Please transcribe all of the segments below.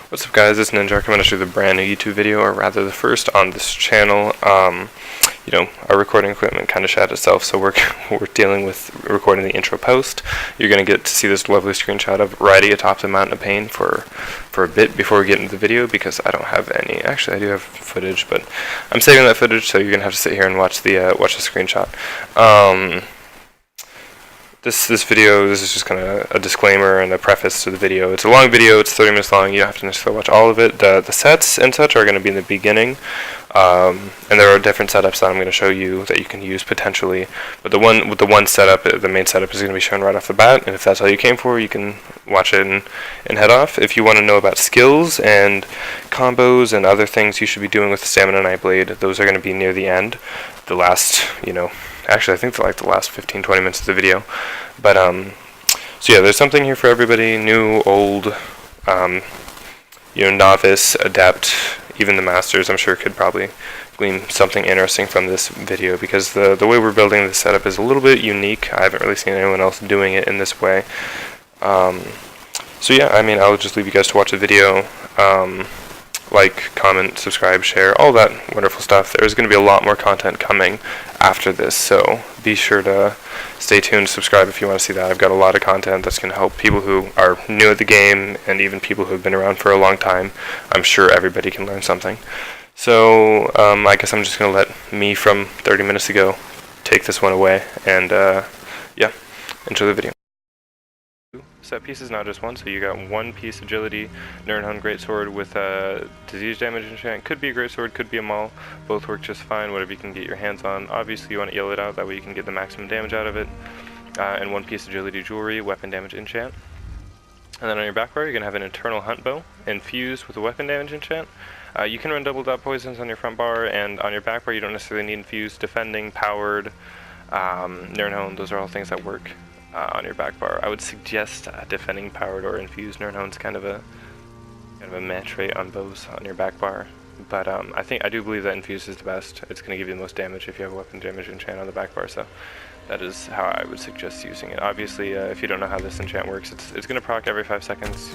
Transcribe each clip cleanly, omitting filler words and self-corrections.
What's up guys, it's Ninja coming at you with a brand new YouTube video, or rather the first on this channel. You know, our recording equipment kind of shat itself, so we're dealing with recording the intro post. You're going to get to see this lovely screenshot of riding atop the mountain of pain for a bit before we get into the video, because I don't have any. Actually, I do have footage, but I'm saving that footage, so you're going to have to sit here and watch the screenshot. This video, this is just kind of a disclaimer and a preface to the video. It's a long video, it's 30 minutes long, you don't have to necessarily watch all of it. The sets and such are going to be in the beginning, and there are different setups that I'm going to show you that you can use potentially. But the one setup, the main setup, is going to be shown right off the bat, and if that's all you came for, you can watch it and head off. If you want to know about skills and combos and other things you should be doing with the Stamina Nightblade, those are going to be near the end. The last, actually I think they're like the last 15-20 minutes of the video. But so yeah, there's something here for everybody, new, old, novice, adept, even the masters I'm sure could probably glean something interesting from this video, because the way we're building this setup is a little bit unique. I haven't really seen anyone else doing it in this way. So yeah, I'll just leave you guys to watch the video. Like, comment, subscribe, share, all that wonderful stuff. There's going to be a lot more content coming after this, so be sure to stay tuned, subscribe if you want to see that. I've got a lot of content that's going to help people who are new at the game, and even people who have been around for a long time. I'm sure everybody can learn something. So, I guess I'm just going to let me from 30 minutes ago take this one away, and yeah, enjoy the video. Set pieces, not just one, so you got one piece agility, Nirnhund greatsword with disease damage enchant. Could be a greatsword, could be a maul. Both work just fine, whatever you can get your hands on. Obviously you want to eel it out, that way you can get the maximum damage out of it. And one piece agility jewelry, weapon damage enchant. And then on your back bar, you're going to have an eternal hunt bow, infused with a weapon damage enchant. You can run double dot poisons on your front bar, and on your back bar you don't necessarily need infused, defending, powered, Nirnhund, those are all things that work. On your back bar, I would suggest defending, powered, or infused. Nirnhund's kind of a match rate on bows on your back bar, but I do believe that infused is the best. It's going to give you the most damage if you have a weapon damage enchant on the back bar, so that is how I would suggest using it. Obviously, if you don't know how this enchant works, it's going to proc every 5 seconds.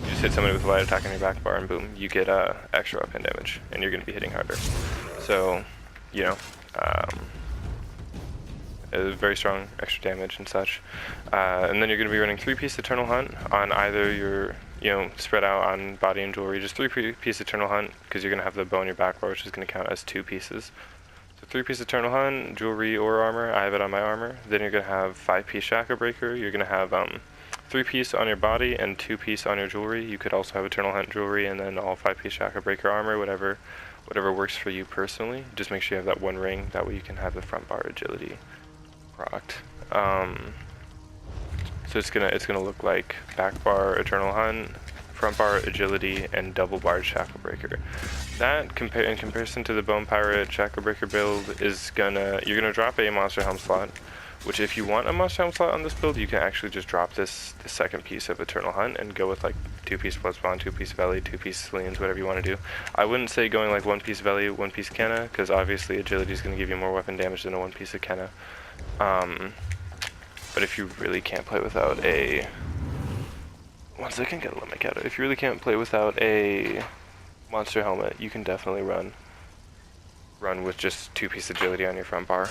You just hit somebody with a light attack on your back bar, and boom, you get extra weapon damage, and you're going to be hitting harder. So, very strong extra damage and such. And then you're going to be running 3-piece Eternal Hunt on either your, spread out on body and jewelry, just 3-piece Eternal Hunt, because you're going to have the bow on your back bar, which is going to count as 2 pieces. So 3-piece Eternal Hunt, jewelry or armor. I have it on my armor. Then you're going to have 5-piece Shackle Breaker. You're going to have 3-piece on your body and 2-piece on your jewelry. You could also have Eternal Hunt jewelry and then all 5-piece Shackle Breaker armor, whatever works for you personally. Just make sure you have that one ring, that way you can have the front bar agility rocked. So it's gonna look like back bar Eternal Hunt, front bar agility, and double barred Shackle Breaker. That in comparison to the Bone Pirate Shackle Breaker build you're gonna drop a Monster Helm slot, which if you want a Monster Helm slot on this build, you can actually just drop the second piece of Eternal Hunt and go with like 2-piece Bloodspawne, 2-piece Valley, 2-piece Saliens, whatever you want to do. I wouldn't say going like 1-piece Valley, 1-piece Kenna, because obviously agility is going to give you more weapon damage than a 1-piece of Kenna. But if you really can't play without a... One second, gotta let my cat out. If you really can't play without a monster helmet, you can definitely run with just 2-piece agility on your front bar.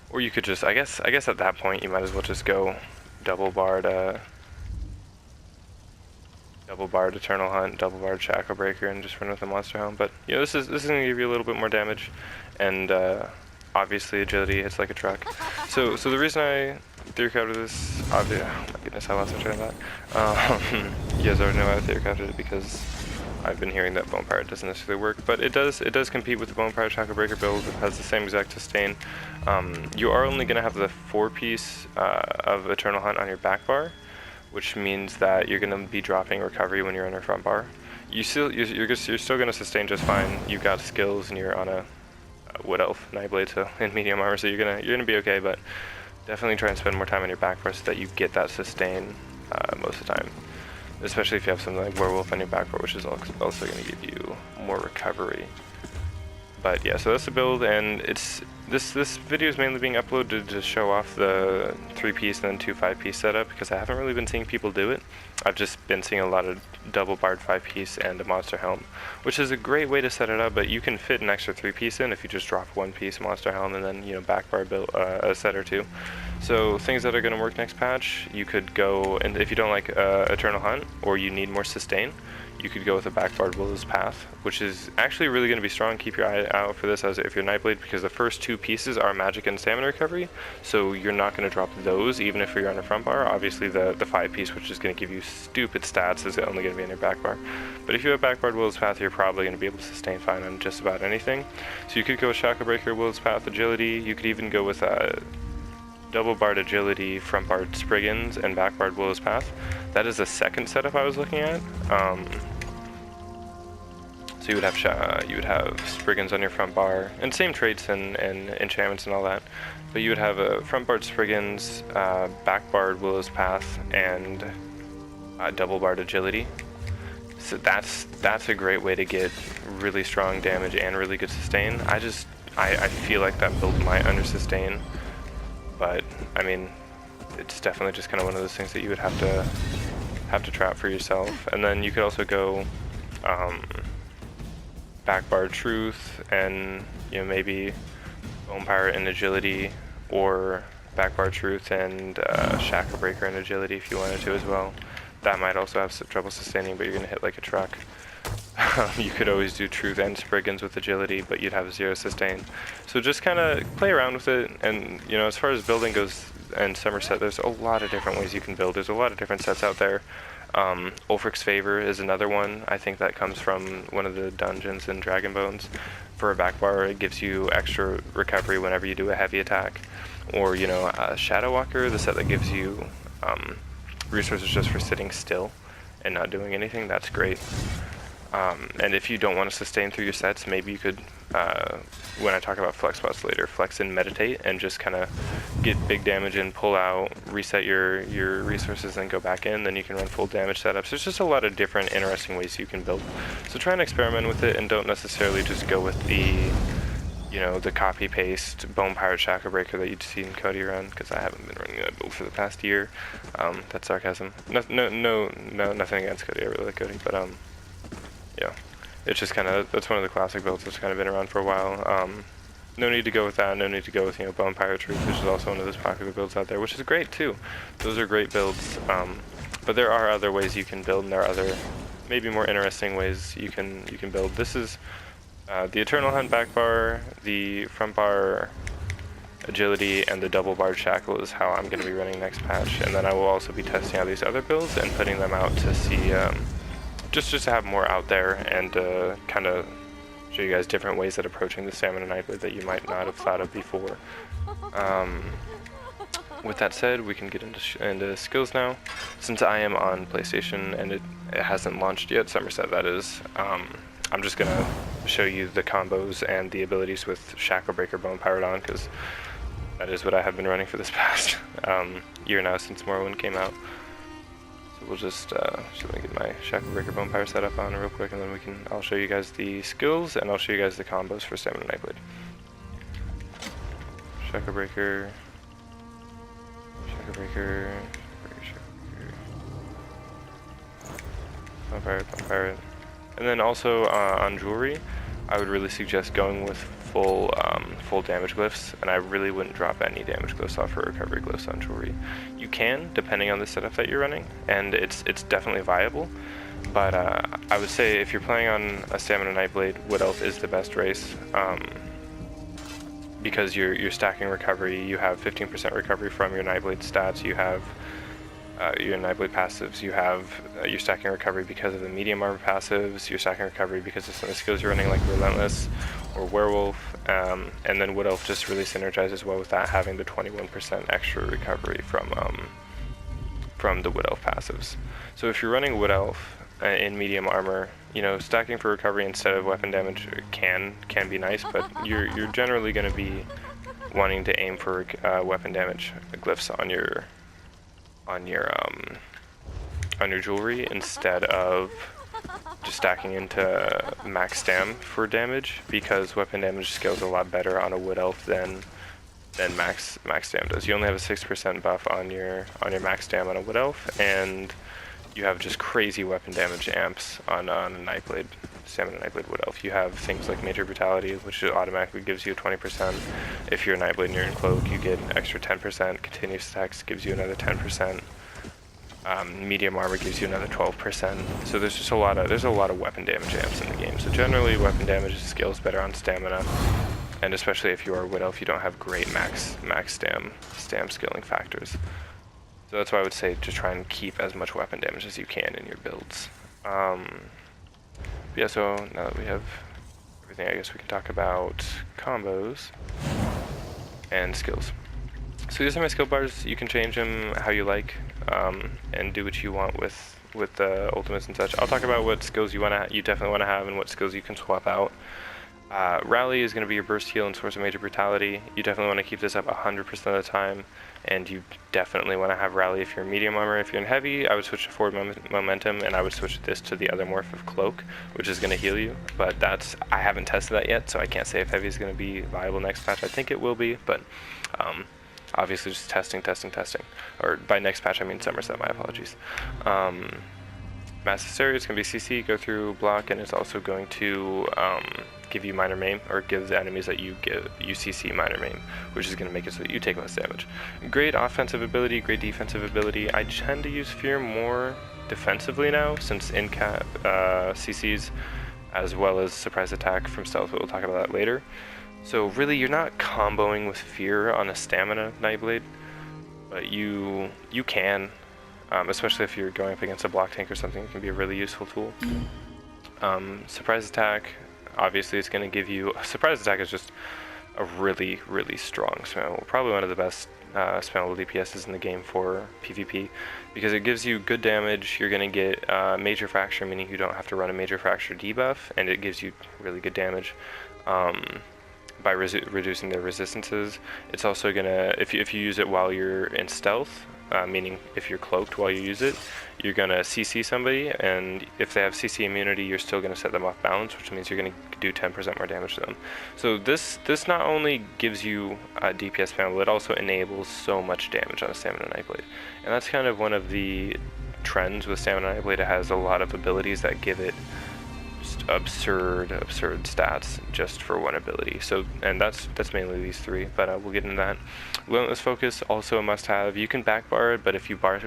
Or you could just, I guess at that point you might as well just go double barred Eternal Hunt, double barred Shackle Breaker, and just run with the Monster Helm. But this is gonna give you a little bit more damage, and obviously agility hits like a truck. So the reason I theory crafted this, oh my goodness, I lost my train of thought. You guys already know I theory crafted it because I've been hearing that Bone Pirate doesn't necessarily work, but it does compete with the Bone Pirate Shackle Breaker build. It has the same exact sustain. You are only going to have the 4-piece of Eternal Hunt on your back bar, which means that you're going to be dropping recovery when you're on your front bar. You're still going to sustain just fine. You've got skills and you're on a Wood Elf Nightblade, so in medium armor, so you're gonna be okay, but definitely try and spend more time on your back bar so that you get that sustain most of the time. Especially if you have something like Werewolf on your back bar, which is also going to give you more recovery. But yeah, so that's the build, and this video is mainly being uploaded to show off the 3-piece and then 2 5-piece setup, because I haven't really been seeing people do it. I've just been seeing a lot of double barred 5-piece and a monster helm, which is a great way to set it up, but you can fit an extra 3-piece in if you just drop 1-piece monster helm and then, you know, back bar build a set or two. So things that are going to work next patch, you could go, and if you don't like Eternal Hunt or you need more sustain, you could go with a backbarred Willow's Path, which is actually really going to be strong. Keep your eye out for this as if you're Nightblade, because the first 2 pieces are magic and stamina recovery, so you're not going to drop those even if you're on a front bar. Obviously the 5-piece, which is going to give you stupid stats, is only going to be in your back bar. But if you have backbarred Willow's Path, you're probably going to be able to sustain fine on just about anything. So you could go with Shackle Breaker, Willow's Path, Agility. You could even go with double barred Agility, front barred Spriggans, and back barred Willow's Path. That is the second setup I was looking at. So you would have Spriggans on your front bar, and same traits and enchantments and all that. But you would have a front barred Spriggans, back barred Willow's Path, and double barred Agility. So that's a great way to get really strong damage and really good sustain. I feel like that build might under sustain, but I mean, it's definitely just kind of one of those things that you would have to trap for yourself. And then you could also go backbar Truth and, you know, maybe Bone Pirate and Agility, or backbar Truth and Shackle Breaker and Agility if you wanted to as well. That might also have some trouble sustaining, but you're gonna hit like a truck. You could always do Truth and Spriggans with Agility, but you'd have 0 sustain. So just kind of play around with it, and you know, as far as building goes and Summerset, there's a lot of different ways you can build. There's a lot of different sets out there. Ulfric's Favor is another one. I think that comes from one of the dungeons in Dragon Bones. For a back bar, it gives you extra recovery whenever you do a heavy attack. Or, you know, Shadow Walker, the set that gives you resources just for sitting still and not doing anything. That's great. And if you don't want to sustain through your sets, maybe you could, when I talk about flex spots later, flex and meditate and just kind of get big damage and pull out, reset your resources, and go back in. Then you can run full damage setups. There's just a lot of different interesting ways you can build. So try and experiment with it, and don't necessarily just go with the, you know, the copy paste Bone Pirate Shackle Breaker that you'd seen Cody run, because I haven't been running that build for the past year. That's sarcasm. No, nothing against Cody. I really like Cody, but yeah, it's just kind of, that's one of the classic builds that's kind of been around for a while. No need to go with that. No need to go with, you know, Bone Pirate Truth, which is also one of those popular builds out there, which is great too. Those are great builds. But there are other ways you can build, and there are other, maybe more interesting ways you can build. This is the Eternal Hunt back bar, the front bar Agility, and the double barred Shackle is how I'm going to be running next patch. And then I will also be testing out these other builds and putting them out to see, just to have more out there, and kind of show you guys different ways that approaching the Stamina Nightblade that you might not have thought of before. With that said, we can get into skills now. Since I am on PlayStation and it hasn't launched yet, Summerset that is, I'm just gonna show you the combos and the abilities with Shackle Breaker, Bone Pirate on, because that is what I have been running for this past year now since Morrowind came out. We'll just let me get my Shackle Breaker Bone Pirate set up on real quick, and then I'll show you guys the skills, and I'll show you guys the combos for Stamina Nightblade. Shackle Breaker, Shackle Breaker, Bone Pirate. And then also on jewelry, I would really suggest going with full damage glyphs, and I really wouldn't drop any damage glyphs off for recovery glyphs on jewelry. You can, depending on the setup that you're running, and it's definitely viable. But I would say if you're playing on a Stamina Nightblade, Wood Elf is the best race, because you're stacking recovery. You have 15% recovery from your Nightblade stats. You have your Nightblade passives. You have you're stacking recovery because of the medium armor passives. You're stacking recovery because of some of the skills you're running, like Relentless or Werewolf, and then Wood Elf just really synergizes well with that, having the 21% extra recovery from the Wood Elf passives. So if you're running Wood Elf in medium armor, you know, stacking for recovery instead of weapon damage can be nice, but you're generally going to be wanting to aim for weapon damage glyphs on your jewelry instead of just stacking into max stam for damage, because weapon damage scales a lot better on a wood elf than max stam does. You only have a 6% buff on your max stam on a wood elf, and you have just crazy weapon damage amps on a Nightblade, Stamina Nightblade Wood Elf. You have things like Major Brutality, which automatically gives you 20%. If you're a Nightblade and you're in Cloak, you get an extra 10%. Continuous Attacks gives you another 10%. Medium Armor gives you another 12%. So there's just a lot of weapon damage amps in the game. So generally, weapon damage scales better on stamina, and especially if you are a Wood Elf, you don't have great max stam scaling factors. So that's why I would say just try and keep as much weapon damage as you can in your builds. Yeah, so now that we have everything, I guess we can talk about combos and skills. So these are my skill bars. You can change them how you like, and do what you want with the ultimates and such. I'll talk about what skills you definitely want to have, and what skills you can swap out. Rally is going to be your burst heal and source of major brutality. You definitely want to keep this up 100% of the time, and you definitely want to have rally if you're in medium armor. If you're in heavy, I would switch to forward momentum, and I would switch this to the other morph of cloak, which is going to heal you. But I haven't tested that yet, so I can't say if heavy is going to be viable next patch. I think it will be, but obviously just testing. Or by next patch, I mean Summerset, my apologies. Massive Stereo is going to be CC, go through, block, and it's also going to give you minor maim, or give the enemies that you CC minor maim, which is going to make it so that you take less damage. Great offensive ability, great defensive ability. I tend to use Fear more defensively now, since in-cap CCs, as well as surprise attack from stealth, but we'll talk about that later. So really, you're not comboing with Fear on a stamina Nightblade, but you can. Especially if you're going up against a block tank or something, it can be a really useful tool. Surprise attack, obviously it's going to give you... Surprise attack is just a really, really strong spell. Probably one of the best spellable DPSs in the game for PvP, because it gives you good damage. You're going to get major fracture, meaning you don't have to run a major fracture debuff, and it gives you really good damage. By reducing their resistances. It's also going to, if you use it while you're in stealth, meaning if you're cloaked while you use it, you're going to CC somebody, and if they have CC immunity, you're still going to set them off balance, which means you're going to do 10% more damage to them. So this not only gives you a DPS panel, it also enables so much damage on a Stamina Nightblade. And that's kind of one of the trends with Stamina Nightblade. It has a lot of abilities that give it absurd stats just for one ability. So, and that's mainly these three, but we'll get into that. Relentless Focus, also a must-have. You can backbar it, but if you bar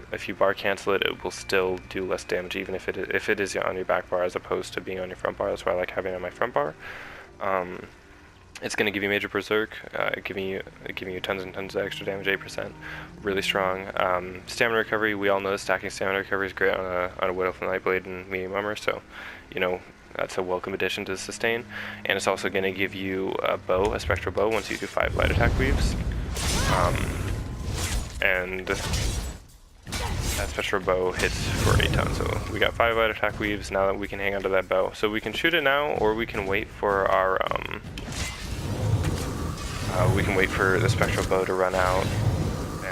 cancel it, it will still do less damage, even if it is on your back bar as opposed to being on your front bar. That's why I like having it on my front bar. It's going to give you Major Berserk, giving you tons and tons of extra damage, 8%, really strong. Stamina Recovery, we all know that stacking Stamina Recovery is great on a Wood Elf and Nightblade and Medium Armor, so, you know, that's a welcome addition to the sustain. And it's also going to give you a bow, a spectral bow, once you do 5 light attack weaves. And that spectral bow hits for 8 tons. So we got 5 light attack weaves now that we can hang onto that bow. So we can shoot it now, or we can wait for our the spectral bow to run out.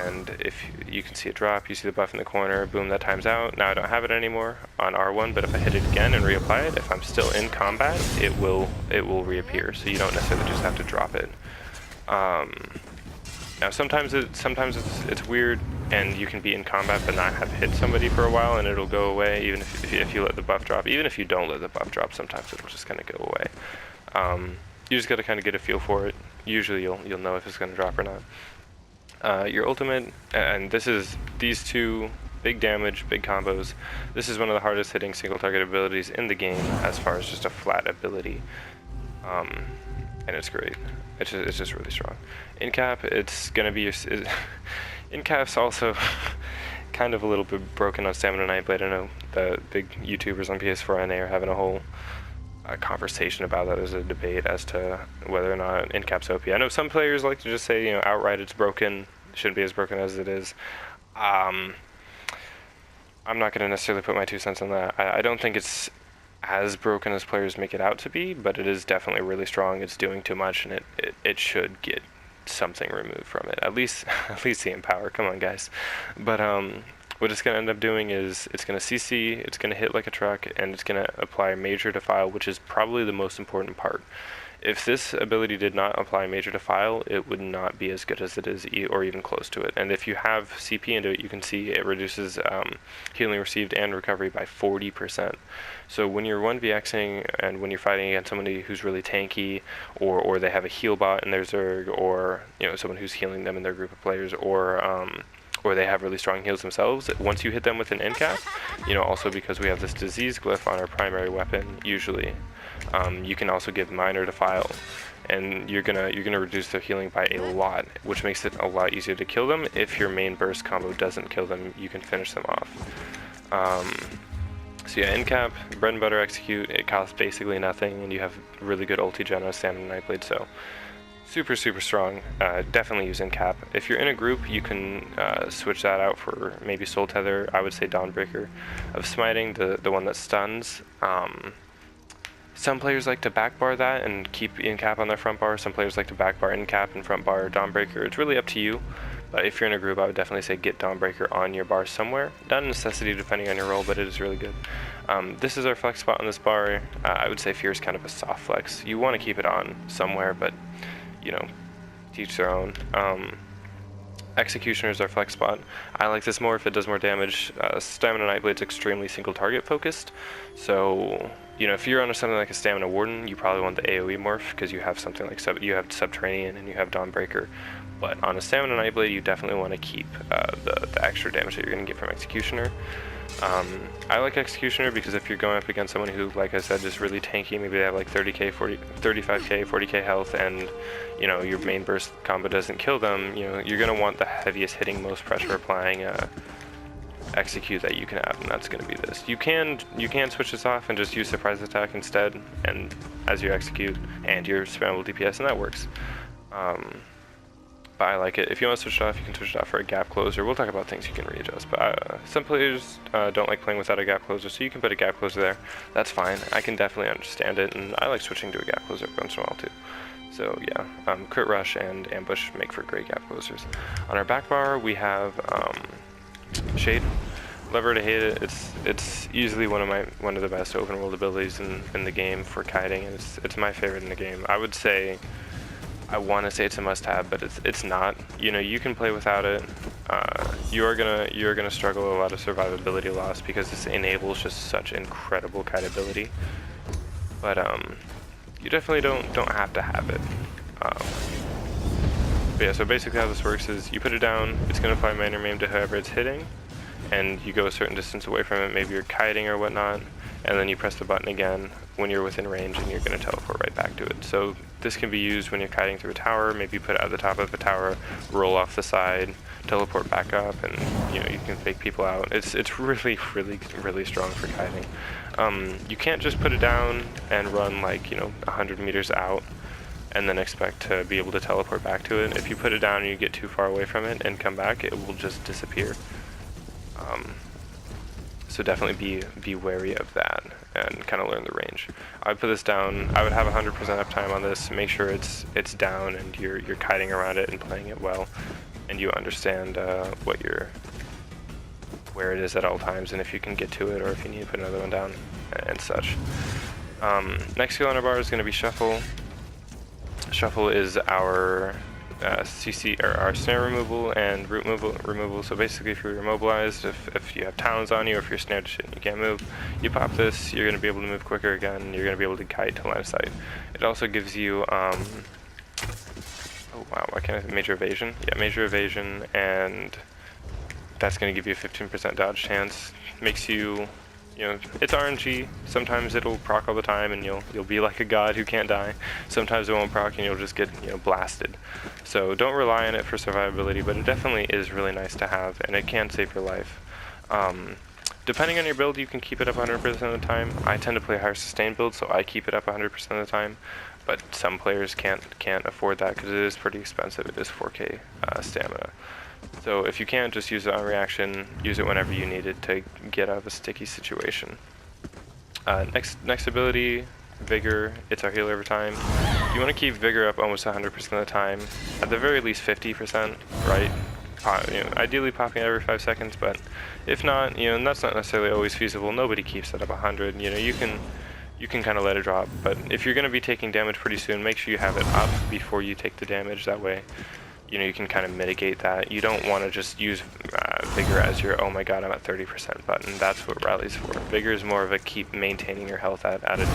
And if you can see it drop, you see the buff in the corner, boom, that times out. Now I don't have it anymore on R1, but if I hit it again and reapply it, if I'm still in combat, it will reappear. So you don't necessarily just have to drop it. Now sometimes it's weird, and you can be in combat but not have hit somebody for a while, and it'll go away even if you let the buff drop. Even if you don't let the buff drop, sometimes it'll just kind of go away. You just got to kind of get a feel for it. Usually you'll know if it's going to drop or not. Your ultimate, and these two big damage, big combos. This is one of the hardest hitting single target abilities in the game as far as just a flat ability, and it's great. It's just really strong. In cap, it's gonna be in cap's also kind of a little bit broken on Stamina Nightblade. I know the big YouTubers on PS4NA are having a whole conversation about that. There's a debate as to whether or not in cap's OP. I know some players like to just say, you know, outright it's broken. It shouldn't be as broken as it is. I'm not going to necessarily put my 2 cents on that. I don't think it's as broken as players make it out to be, but it is definitely really strong. It's doing too much, and it should get something removed from it. At least the empower. Come on, guys. But what it's going to end up doing is it's going to CC, it's going to hit like a truck, and it's going to apply Major Defile, which is probably the most important part. If this ability did not apply Major Defile, it would not be as good as it is, or even close to it. And if you have CP into it, you can see it reduces healing received and recovery by 40%. So when you're 1vxing and when you're fighting against somebody who's really tanky, or they have a heal bot in their Zerg, or someone who's healing them in their group of players, or they have really strong heals themselves, once you hit them with an end cap, also because we have this disease glyph on our primary weapon, usually, you can also give minor defile, and you're gonna reduce their healing by a lot, which makes it a lot easier to kill them. If your main burst combo doesn't kill them, you can finish them off. So yeah, end cap, bread and butter execute, it costs basically nothing, and you have really good ulti gen on Stamina Nightblade, so super strong. Definitely use end cap. If you're in a group, you can switch that out for maybe Soul Tether. I would say Dawnbreaker of Smiting, the one that stuns. Some players like to backbar that and keep in cap on their front bar. Some players like to backbar in cap and front bar Dawnbreaker. It's really up to you. But if you're in a group, I would definitely say get Dawnbreaker on your bar somewhere. Not a necessity depending on your role, but it is really good. This is our flex spot on this bar. I would say Fear is kind of a soft flex. You want to keep it on somewhere, but teach their own. Executioner is our flex spot. I like this more if it does more damage. Stamina Nightblade's extremely single target focused, so if you're on something like a Stamina Warden, you probably want the AoE morph because you have something like you have Subterranean and you have Dawnbreaker. But on a Stamina Nightblade, you definitely want to keep the extra damage that you're going to get from Executioner. I like Executioner because if you're going up against someone who, like I said, is really tanky, maybe they have like 30k, 35k, 40k health, and your main burst combo doesn't kill them, you're going to want the heaviest hitting, most pressure applying execute that you can have, and that's going to be this. You can switch this off and just use surprise attack instead, and as you execute, and your spammable DPS, and that works. But I like it. If you want to switch it off, you can switch it off for a gap closer. We'll talk about things you can readjust, but some players don't like playing without a gap closer, so you can put a gap closer there. That's fine. I can definitely understand it, and I like switching to a gap closer once in a while too. So yeah, Crit Rush and Ambush make for great gap closers. On our back bar, we have Shade. Love her to hate it. It's easily one of the best open world abilities in the game for kiting, and it's my favorite in the game. I would say, I want to say it's a must-have, but it's not. You can play without it. You're gonna struggle with a lot of survivability loss because this enables just such incredible kite ability. But you definitely don't have to have it. But yeah, so basically how this works is you put it down. It's gonna apply minor maim to whoever it's hitting, and you go a certain distance away from it. Maybe you're kiting or whatnot, and then you press the button again when you're within range, and you're going to teleport right back to it. So this can be used when you're kiting through a tower. Maybe you put it at the top of a tower, roll off the side, teleport back up, and you can fake people out. It's really strong for kiting. You can't just put it down and run like 100 meters out and then expect to be able to teleport back to it. If you put it down and you get too far away from it and come back, it will just disappear. So definitely be wary of that and kind of learn the range. I would put this down. I would have 100% uptime on this. Make sure it's down and you're kiting around it and playing it well, and you understand where it is at all times, and if you can get to it or if you need to put another one down and such. Next skill on our bar is going to be Shuffle. Shuffle is our CC or our snare removal and root removal. So basically, if you're immobilized, if you have talons on you, or if you're snared to shit and you can't move, you pop this, you're going to be able to move quicker again, you're going to be able to kite to line of sight. It also gives you oh wow, why can't I major evasion? Yeah, major evasion, and that's going to give you a 15% dodge chance. Makes you, it's RNG. Sometimes it'll proc all the time and you'll be like a god who can't die. Sometimes it won't proc and you'll just get blasted. So don't rely on it for survivability, but it definitely is really nice to have, and it can save your life. Depending on your build, you can keep it up 100% of the time. I tend to play higher sustain build, so I keep it up 100% of the time. But some players can't afford that because it is pretty expensive. It is 4k stamina. So if you can't, just use it on reaction. Use it whenever you need it to get out of a sticky situation. Next ability, Vigor. It's our healer every time. You want to keep Vigor up almost 100% of the time. At the very least 50%, right? ideally popping every 5 seconds, but if not, and that's not necessarily always feasible. Nobody keeps it up 100. You can kind of let it drop, but if you're going to be taking damage pretty soon, make sure you have it up before you take the damage. That way, you can kind of mitigate that. You don't want to just use Vigor as your, oh my god, I'm at 30% button. That's what Rally's for. Vigor is more of a keep maintaining your health at a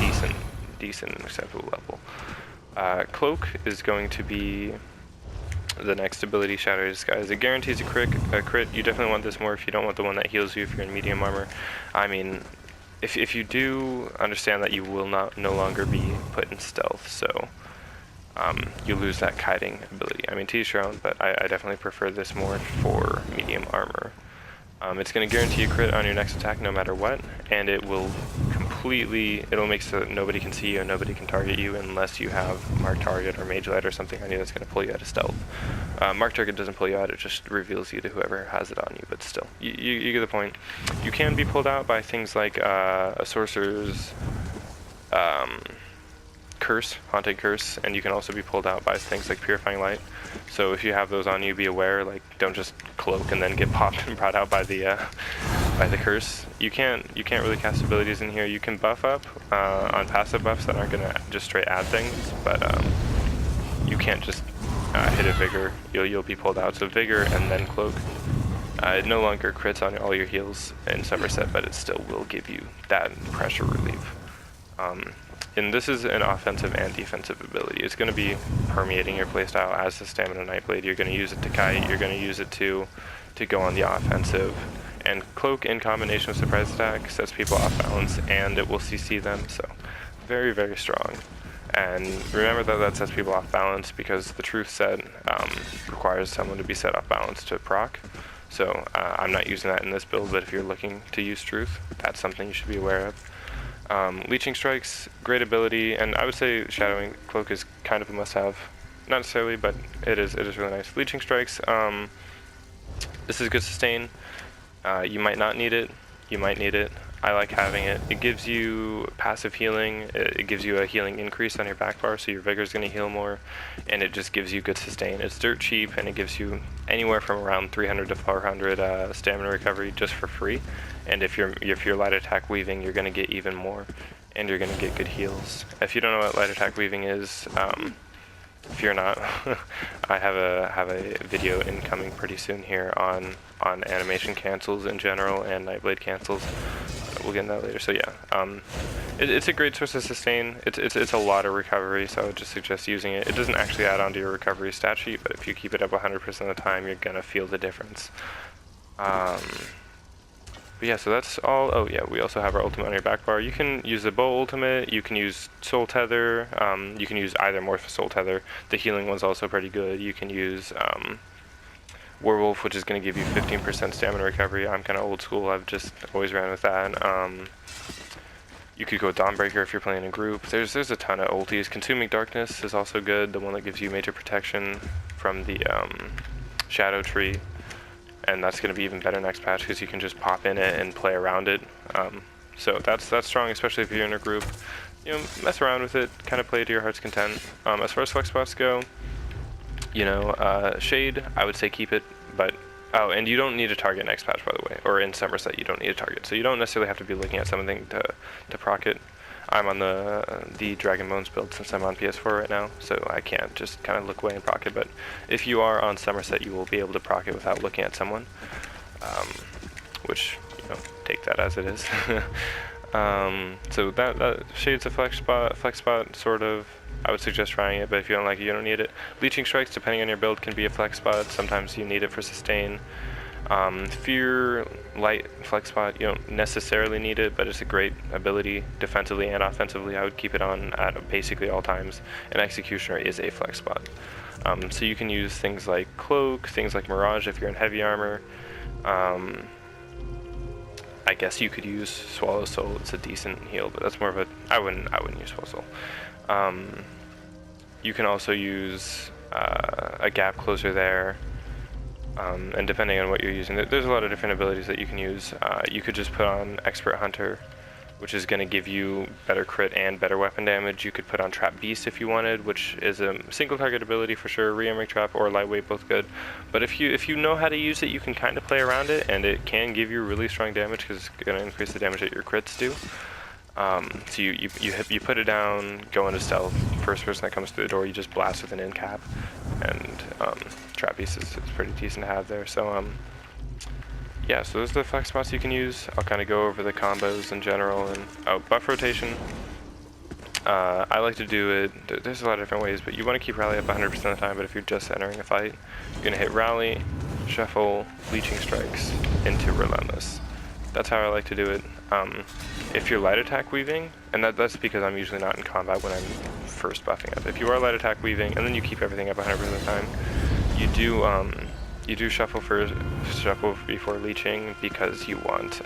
decent acceptable level. Cloak is going to be the next ability, Shadow Disguise. It guarantees a crit. You definitely want this more if you don't want the one that heals you if you're in medium armor. I mean, if you do understand that you will no longer be put in stealth, so you lose that kiting ability. I mean, to each your own, but I definitely prefer this more for medium armor. It's going to guarantee a crit on your next attack no matter what, and it will it'll make so that nobody can see you and nobody can target you unless you have Mark Target or Mage Light or something on you that's going to pull you out of stealth. Mark Target doesn't pull you out, it just reveals you to whoever has it on you, but still, you get the point. You can be pulled out by things like a Sorcerer's Curse, Haunted Curse, and you can also be pulled out by things like Purifying Light. So if you have those on you, be aware, like, don't just cloak and then get popped and brought out by the curse. You can't really cast abilities in here. You can buff up on passive buffs that aren't gonna just straight add things, but you can't just hit a Vigor. You'll be pulled out. So Vigor and then cloak. It no longer crits on all your heals in Summerset, but it still will give you that pressure relief. And this is an offensive and defensive ability. It's going to be permeating your playstyle as the Stamina Nightblade. You're going to use it to kite, you're going to use it to go on the offensive. And Cloak in combination with Surprise Attack sets people off balance, and it will CC them, so very, very strong. And remember that sets people off balance because the Truth set requires someone to be set off balance to proc. So I'm not using that in this build, but if you're looking to use Truth, that's something you should be aware of. Leeching Strikes, great ability, and I would say Shadowing Cloak is kind of a must-have. Not necessarily, but it is really nice. Leeching Strikes, this is good sustain. You might not need it, you might need it. I like having it. It gives you passive healing, it gives you a healing increase on your back bar, so your Vigor is going to heal more, and it just gives you good sustain. It's dirt cheap, and it gives you anywhere from around 300 to 400 stamina recovery just for free. And if you're light attack weaving, you're going to get even more, and you're going to get good heals. If you don't know what light attack weaving is, if you're not, I have a video incoming pretty soon here on animation cancels in general and Nightblade cancels. We'll get into that later. So yeah, it's a great source of sustain. It's a lot of recovery, so I would just suggest using it. It doesn't actually add on to your recovery stat sheet, but if you keep it up 100% of the time, you're gonna feel the difference. But yeah, so that's all. Oh yeah, we also have our ultimate on your back bar. You can use the bow ultimate, you can use soul tether, you can use either morph soul tether. The healing one's also pretty good. You can use werewolf, which is going to give you 15% stamina recovery. I'm kind of old school, I've just always ran with that. You could go Dawnbreaker if you're playing in a group. There's a ton of ultis. Consuming Darkness is also good, the one that gives you major protection from the shadow tree. And that's going to be even better next patch because you can just pop in it and play around it. So that's strong, especially if you're in a group. Mess around with it, kind of play to your heart's content. As far as flex spots go, Shade, I would say keep it, but oh, and you don't need a target next patch, by the way, or in Summerset you don't need a target, so you don't necessarily have to be looking at something to proc it. I'm on the Dragon Bones build since I'm on PS4 right now, so I can't just kind of look away and proc it, but if you are on Summerset, you will be able to proc it without looking at someone, which, take that as it is. So that Shade's a flex spot, sort of. I would suggest trying it, but if you don't like it, you don't need it. Leeching Strikes, depending on your build, can be a flex spot. Sometimes you need it for sustain. Fear Light flex spot, you don't necessarily need it, but it's a great ability defensively and offensively. I would keep it on at basically all times. And Executioner is a flex spot. So you can use things like Cloak, things like Mirage if you're in heavy armor. I guess you could use Swallow Soul. It's a decent heal, but that's more of a I wouldn't use Swallow Soul. You can also use a Gap Closer there. And depending on what you're using, there's a lot of different abilities that you can use. You could just put on Expert Hunter which is going to give you better crit and better weapon damage. You could put on Trap Beast if you wanted, which is a single target ability for sure. Rearming Trap or Lightweight, both good. But if you know how to use it, you can kind of play around it, and it can give you really strong damage because it's going to increase the damage that your crits do. So you put it down, go into stealth. First person that comes through the door, you just blast with an end cap, and Trap Beast is pretty decent to have there. So yeah, so those are the flex spots you can use. I'll kind of go over the combos in general, and buff rotation. I like to do it, there's a lot of different ways, but you want to keep rally up 100% of the time. But if you're just entering a fight, you're going to hit rally, shuffle, leeching strikes into relentless. That's how I like to do it. If you're light attack weaving, and that's because I'm usually not in combat when I'm first buffing up. If you are light attack weaving, and then you keep everything up 100% of the time, you do shuffle before leeching, because you want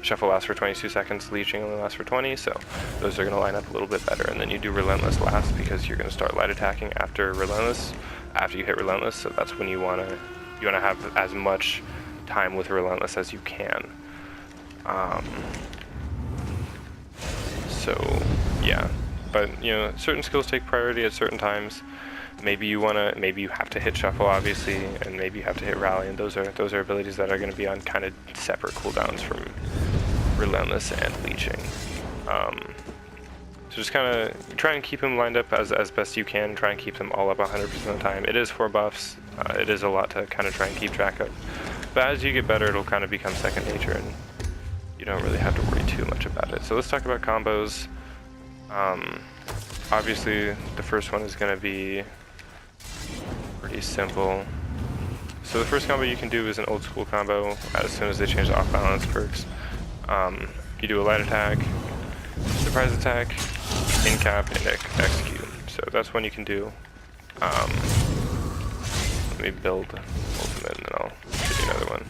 shuffle lasts for 22 seconds, leeching only lasts for 20, so those are going to line up a little bit better. And then you do relentless last, because you're going to start light attacking after relentless, after you hit relentless. So that's when you want to have as much time with relentless as you can. So yeah, but certain skills take priority at certain times. Maybe you have to hit shuffle, obviously, and maybe you have to hit rally, and those are abilities that are going to be on kind of separate cooldowns from relentless and leeching. So just kind of try and keep them lined up as best you can. Try and keep them all up 100% of the time. It is 4 buffs. It is a lot to kind of try and keep track of. But as you get better, it'll kind of become second nature, and you don't really have to worry too much about it. So let's talk about combos. Obviously, the first one is going to be pretty simple. So the first combo you can do is an old school combo as soon as they change the off balance perks. You do a light attack, surprise attack, in cap, and execute. So that's one you can do. Let me build ultimate, and then I'll give you another one.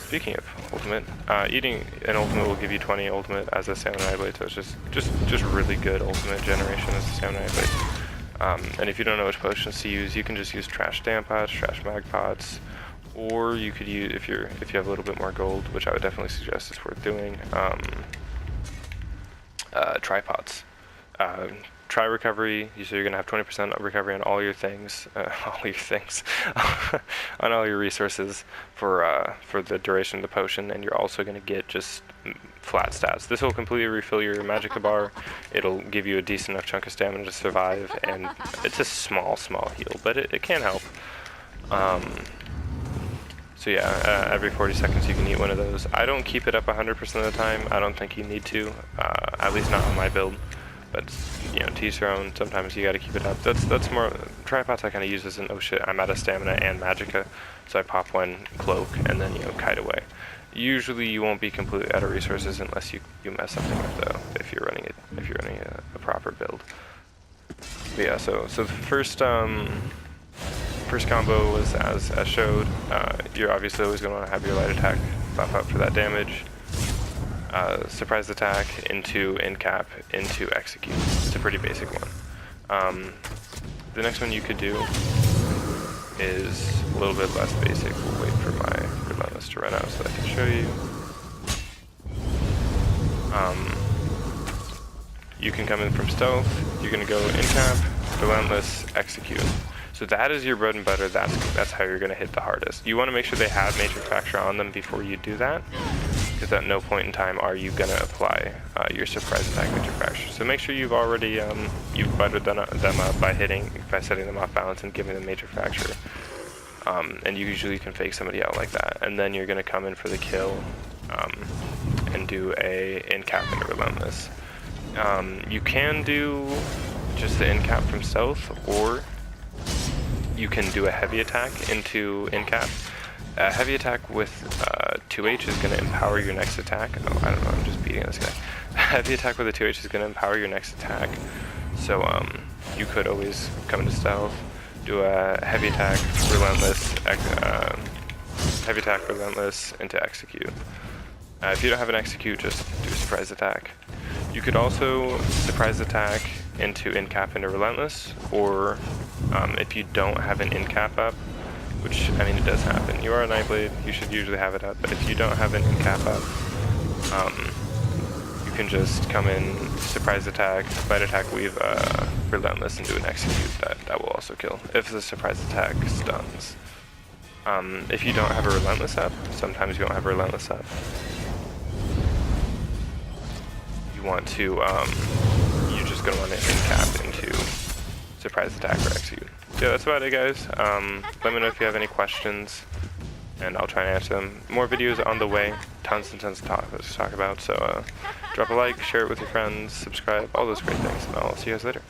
Speaking of ultimate, eating an ultimate will give you 20 ultimate as a Samurai Blade, so it's just really good ultimate generation as a Samurai Blade. And if you don't know which potions to use, you can just use trash stamp pots, trash mag pots, or you could use, if you have a little bit more gold, which I would definitely suggest is worth doing, tripods. Try recovery, so you're going to have 20% recovery on all your things, on all your resources for the duration of the potion, and you're also going to get just flat stats. This will completely refill your magicka bar. It'll give you a decent enough chunk of stamina to survive, and it's a small heal, but it can help. So yeah, every 40 seconds you can eat one of those. I don't keep it up 100% of the time. I don't think you need to, at least not on my build. But to each their own. Sometimes you got to keep it up. That's more tripods I kind of use as an oh shit, I'm out of stamina and magicka, so I pop one cloak and then kite away. Usually you won't be completely out of resources unless you mess something up though. If you're running a proper build. But yeah, so the first combo was as showed. You're obviously always going to want to have your light attack buff up for that damage. Surprise attack into end cap into execute. It's a pretty basic one. The next one you could do is a little bit less basic. We'll wait for my relentless to run out so I can show you. You can come in from stealth. You're going to go end cap, relentless, execute. So that is your bread and butter. That's how you're going to hit the hardest. You want to make sure they have Major Fracture on them before you do that, because at no point in time are you going to apply your surprise attack Major Fracture. So make sure you've already you've buttered them up by setting them off balance and giving them Major Fracture. And you usually can fake somebody out like that, and then you're going to come in for the kill and do a end cap and a relentless. You can do just the end cap from stealth, or you can do a heavy attack into end cap. A heavy attack with 2H is going to empower your next attack. Oh, I don't know, I'm just beating this guy. A heavy attack with a 2H is going to empower your next attack. So you could always come into stealth, do a heavy attack, relentless, into execute. If you don't have an execute, just do a surprise attack. You could also surprise attack into end cap into relentless, or if you don't have an end cap up, which, I mean, it does happen. You are a Nightblade, you should usually have it up, but if you don't have an end cap up, you can just come in, surprise attack, bite attack, weave, relentless, and do an execute. That will also kill if the surprise attack stuns. If you don't have a relentless up, sometimes you don't have a relentless up. You want to, you're just gonna want to tap into surprise attack or execute. Yeah, that's about it, guys. Let me know if you have any questions, and I'll try and answer them. More videos on the way, tons and tons to talk about. So drop a like, share it with your friends, subscribe, all those great things, and I'll see you guys later.